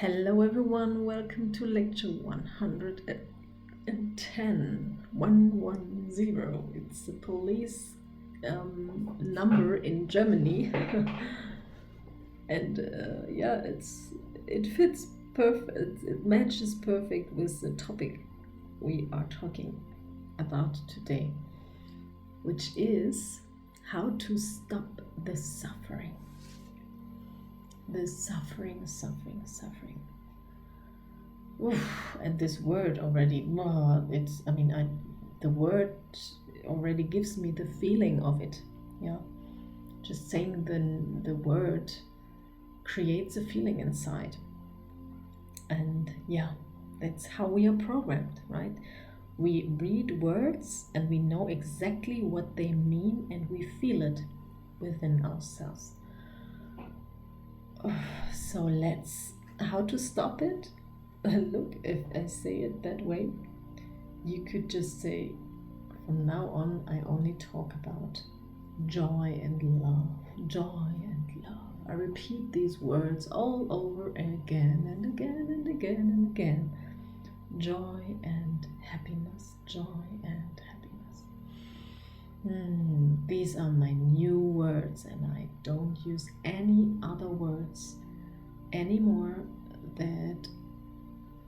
Hello everyone, welcome to lecture 110. 110. It's the police number in Germany. And yeah, it fits perfect, it matches perfect with the topic we are talking about today, which is how to stop the suffering. The suffering. Oof, and this word already, the word already gives me the feeling of it. Yeah, just saying the word creates a feeling inside. And yeah, that's how we are programmed, right? We read words and we know exactly what they mean and we feel it within ourselves. So how to stop it? Look, if I say it that way, you could just say, from now on, I only talk about joy and love, joy and love. I repeat these words all over again and again and again and again. Joy and happiness, joy and happiness. These are my new words, and I don't use any other words anymore that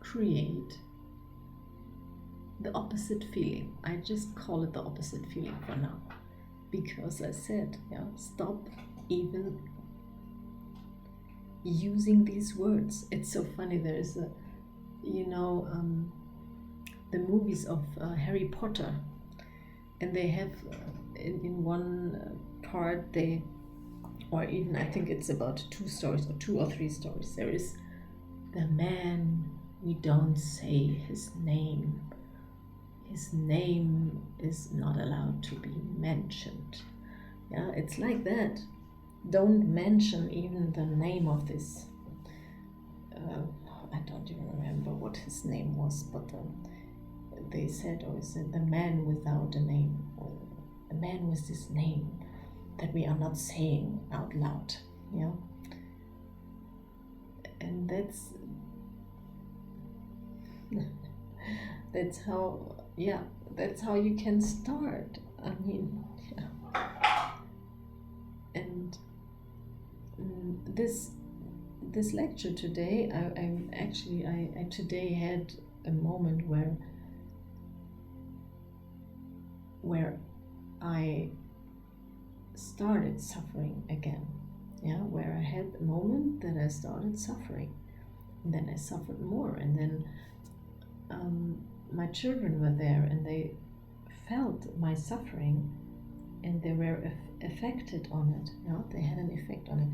create the opposite feeling. I just call it the opposite feeling for now, because I said, stop even using these words. It's so funny. There is the movies of Harry Potter, and they have in one part I think it's about two or three stories. There is the man, we don't say his name. His name is not allowed to be mentioned. Yeah, it's like that. Don't mention even the name of this. I don't even remember what his name was, but they said, the man without a name, or a man with this name that we are not saying out loud. Yeah, and that's how you can start. And this lecture today, I today had a moment where I started suffering again. Yeah, where I had a moment that I started suffering, and then I suffered more, and then my children were there and they felt my suffering and they were affected on it. They had an effect on it,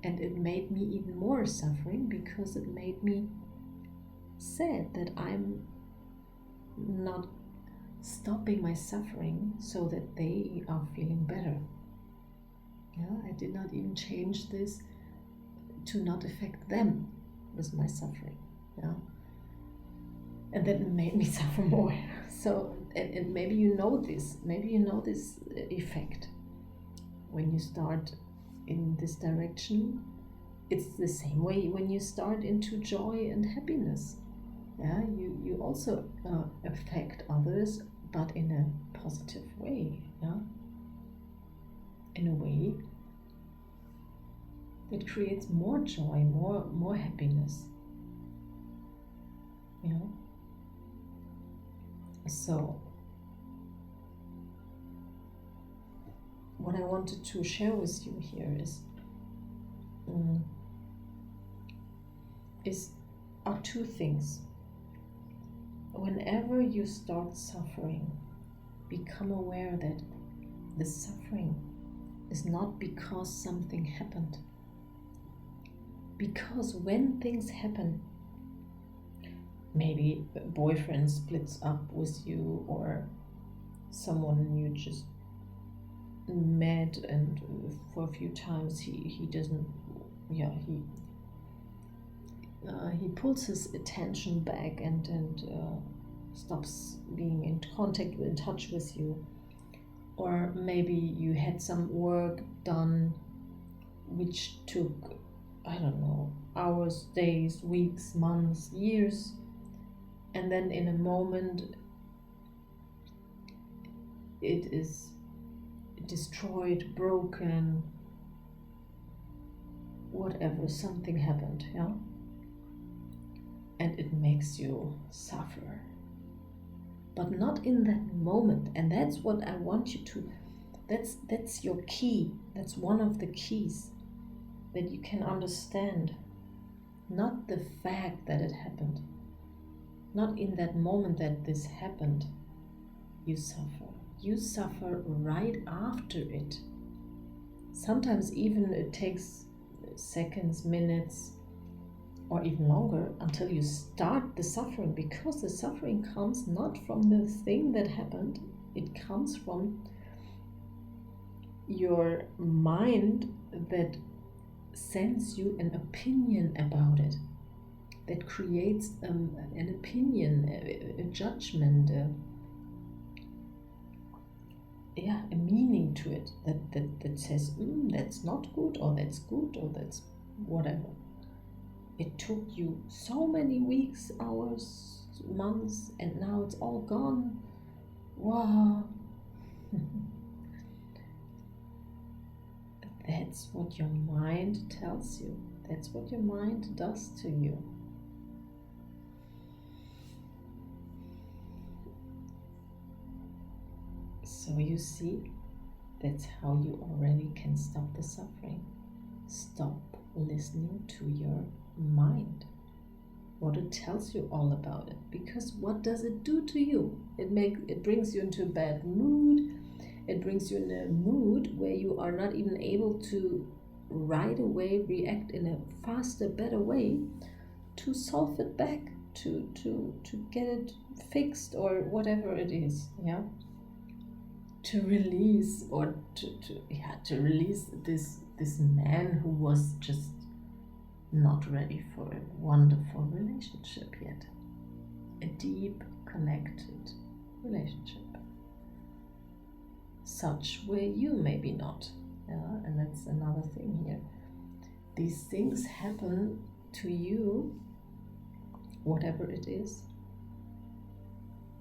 and it made me even more suffering because it made me sad that I'm not stopping my suffering so that they are feeling better. I did not even change this to not affect them with my suffering. And that made me suffer more. So, and maybe you know this effect. When you start in this direction, it's the same way when you start into joy and happiness. You also affect others, but in a positive way. In a way that creates more joy, more happiness. So what I wanted to share with you here are two things. Whenever you start suffering, become aware that the suffering is not because something happened. Because when things happen, maybe a boyfriend splits up with you, or someone you just met and for a few times he pulls his attention back and stops being in touch with you. Or maybe you had some work done which took I don't know, hours, days, weeks, months, years, and then in a moment it is destroyed, broken, whatever, something happened, yeah? And it makes you suffer. But not in that moment. And that's what I want you to, that's your key. That's one of the keys that you can understand. Not the fact that it happened. Not in that moment that this happened, you suffer. You suffer right after it. Sometimes even it takes seconds, minutes, or even longer until you start the suffering, because the suffering comes not from the thing that happened, it comes from your mind that sends you an opinion about it, that creates an opinion, a judgment, a meaning to it that says, that's not good, or that's good, or that's whatever. It took you so many weeks, hours, months, and now it's all gone. Wow. That's what your mind tells you. That's what your mind does to you. So you see, that's how you already can stop the suffering. Stop listening to your mind, what it tells you all about it. Because what does it do to you? It brings you into a bad mood. It brings you in a mood where you are not even able to right away react in a faster, better way to solve it back, to get it fixed, or whatever it is, yeah. To release, or to release this man who was just not ready for a wonderful relationship yet. A deep, connected relationship. Such where you maybe not. Yeah? And that's another thing here. These things happen to you, whatever it is,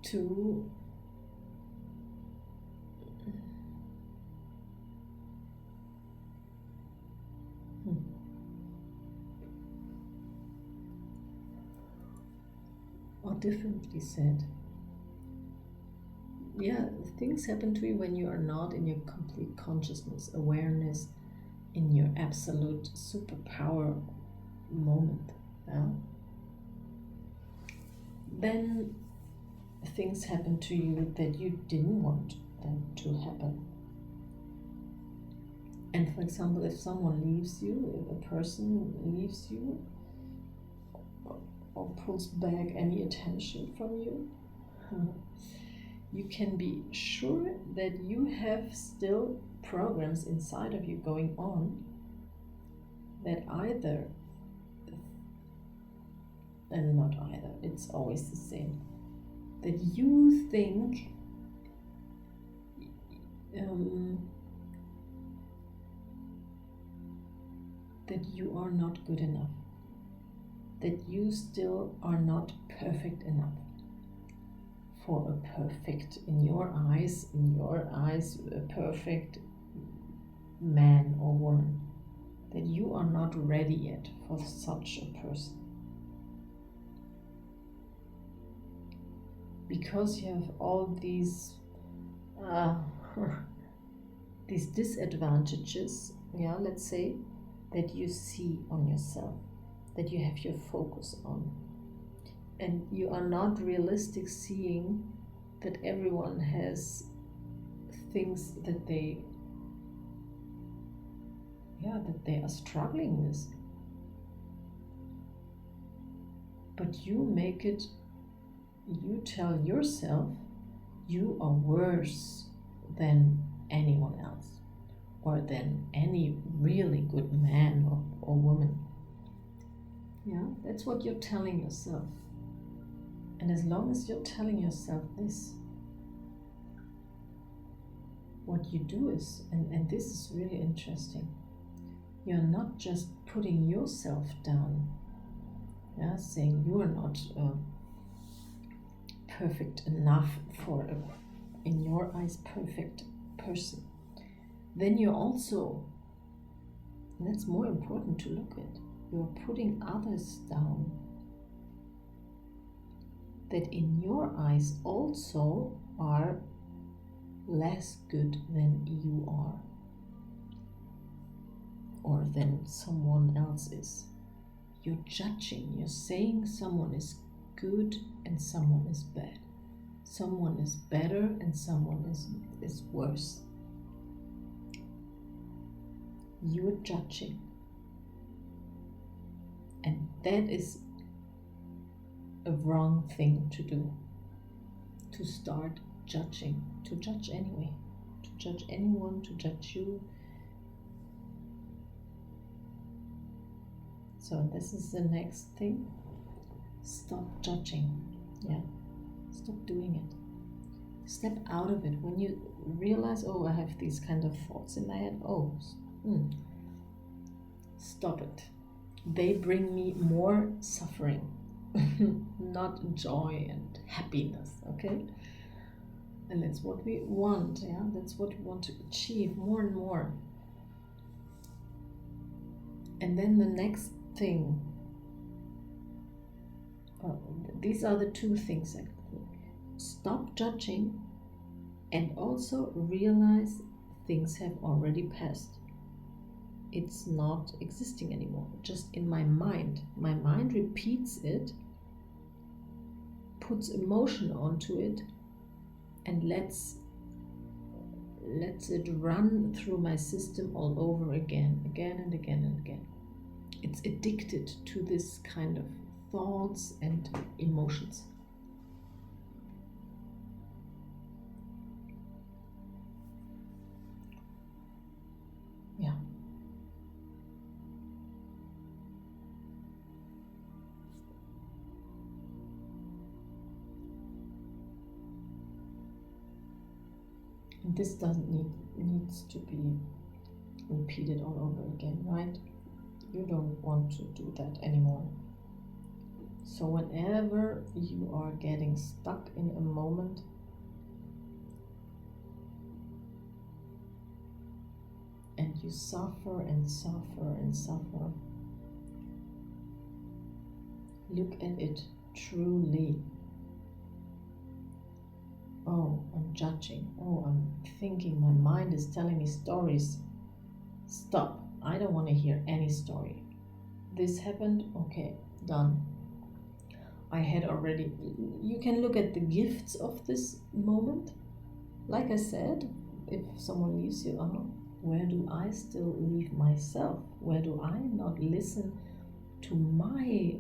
to or differently said, things happen to you when you are not in your complete consciousness, awareness, in your absolute superpower moment. Yeah? Then things happen to you that you didn't want them to happen. And for example, if someone leaves you, if a person leaves you, or pulls back any attention from you, you can be sure that you have still programs inside of you going on that either, and not either, it's always the same, that you think that you are not good enough, that you still are not perfect enough for a perfect, in your eyes, a perfect man or woman, that you are not ready yet for such a person. Because you have all these disadvantages, let's say, that you see on yourself, that you have your focus on. And you are not realistic seeing that everyone has things that they are struggling with. But you tell yourself you are worse than anyone else, or than any really good man or woman. Yeah, that's what you're telling yourself. And as long as you're telling yourself this, what you do is, and this is really interesting, You're not just putting yourself down, saying you are not perfect enough for in your eyes, perfect person. Then you're also, and that's more important to look at, you're putting others down that in your eyes also are less good than you are, or than someone else is. You're judging, you're saying someone is good and someone is bad. Someone is better and someone is worse. You're judging. And that is a wrong thing to do. To start judging. To judge anyway. To judge anyone, to judge you. So this is the next thing. Stop judging. Yeah. Stop doing it. Step out of it. When you realize, oh, I have these kind of thoughts in my head. Oh, stop it. They bring me more suffering, not joy and happiness, okay? And that's what we want, yeah? That's what we want to achieve more and more. And then the next thing, these are the two things actually. Stop judging and also realize things have already passed. It's not existing anymore, just in my mind. My mind repeats it, puts emotion onto it, and lets it run through my system all over again and again and again. It's addicted to this kind of thoughts and emotions. Yeah. This needs to be repeated all over again, right? You don't want to do that anymore. So whenever you are getting stuck in a moment, and you suffer and suffer and suffer, look at it truly. Oh, I'm judging. Oh, I'm thinking. My mind is telling me stories. Stop. I don't want to hear any story. This happened. Okay, done. I had already... You can look at the gifts of this moment. Like I said, if someone leaves you, where do I still leave myself? Where do I not listen to my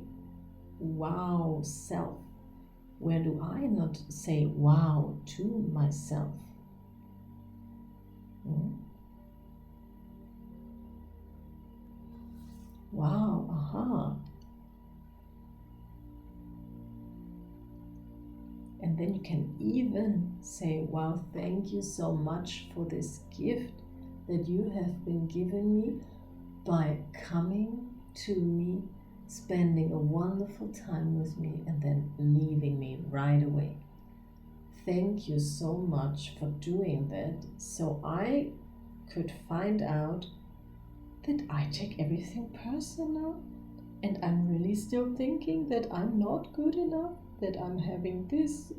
wow self? Where do I not say wow to myself? Wow, aha. And then you can even say, wow, thank you so much for this gift that you have been giving me by coming to me, spending a wonderful time with me, and then leaving me right away. Thank you so much for doing that, so I could find out that I take everything personal, and I'm really still thinking that I'm not good enough, that I'm having this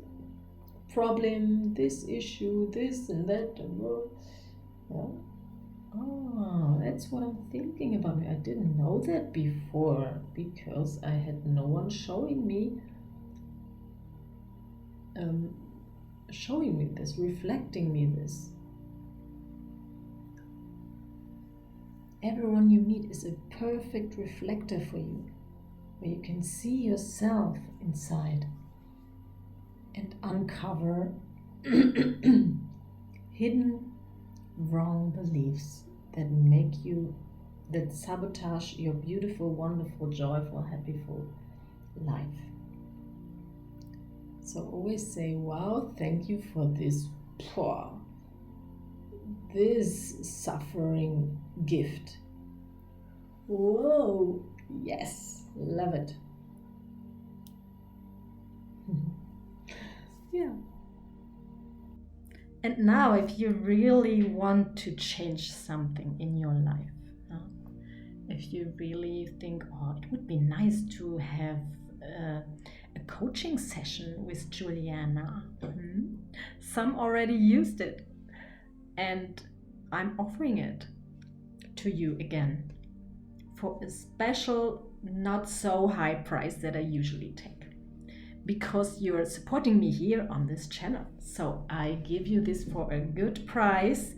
problem, this issue, this and that. That's what I'm thinking about me. I didn't know that before because I had no one showing me this, reflecting me this. Everyone you meet is a perfect reflector for you, where you can see yourself inside and uncover hidden wrong beliefs that sabotage your beautiful, wonderful, joyful, happyful life. So always say, wow, thank you for this suffering gift. Whoa, yes, love it. Yeah. And now, if you really want to change something in your life, if you really think, oh, it would be nice to have a coaching session with Juliana. Some already used it, and I'm offering it to you again for a special, not so high price that I usually take. Because you're supporting me here on this channel. So I give you this for a good price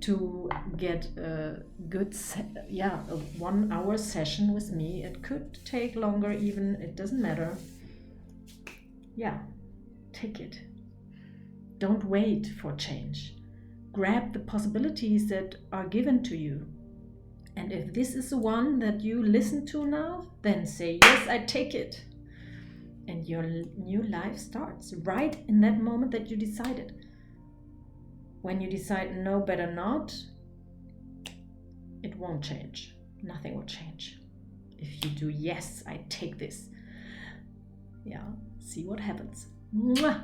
to get a good, a 1 hour session with me. It could take longer even, it doesn't matter. Yeah, take it. Don't wait for change. Grab the possibilities that are given to you. And if this is the one that you listen to now, then say, yes, I take it. And your new life starts right in that moment that you decided. When you decide no, better not, it won't change. Nothing will change. If you do, yes, I take this. Yeah, see what happens. Mwah!